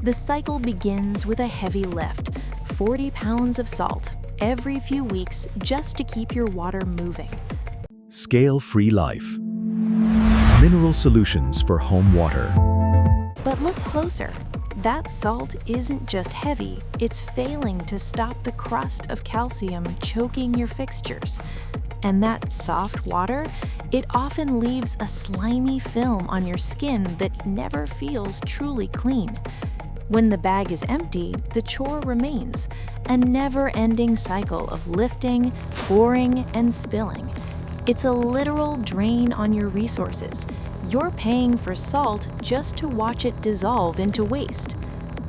The cycle begins with a heavy lift, 40 pounds of salt, every few weeks just to keep your water moving. Scale-free life. Mineral solutions for home water. But look closer. That salt isn't just heavy, it's failing to stop the crust of calcium choking your fixtures. And that soft water, it often leaves a slimy film on your skin that never feels truly clean. When the bag is empty, the chore remains, a never-ending cycle of lifting, pouring, and spilling. It's a literal drain on your resources. You're paying for salt just to watch it dissolve into waste.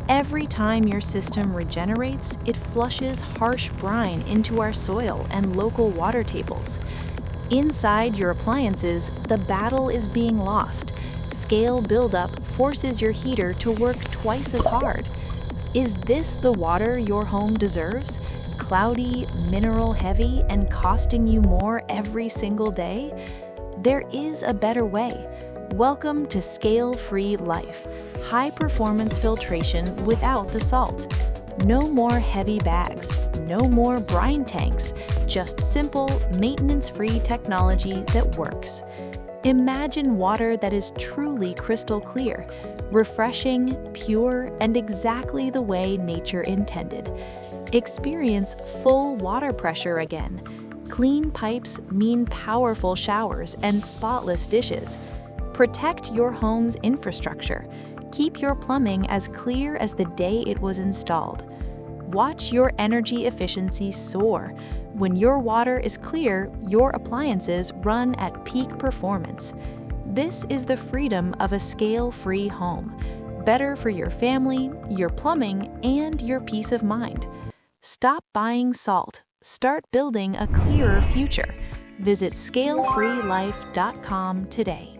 Every time your system regenerates, it flushes harsh brine into our soil and local water tables. Inside your appliances, the battle is being lost. Scale buildup forces your heater to work twice as hard. Is this the water your home deserves? Cloudy, mineral-heavy, and costing you more every single day? There is a better way. Welcome to Scale-Free Life, high-performance filtration without the salt. No more heavy bags, no more brine tanks, just simple, maintenance-free technology that works. Imagine water that is truly crystal clear, refreshing, pure, and exactly the way nature intended. Experience full water pressure again. Clean pipes mean powerful showers and spotless dishes. Protect your home's infrastructure. Keep your plumbing as clear as the day it was installed. Watch your energy efficiency soar. When your water is clear, your appliances run at peak performance. This is the freedom of a scale-free home. Better for your family, your plumbing, and your peace of mind. Stop buying salt. Start building a clearer future. Visit scalefreelife.com today.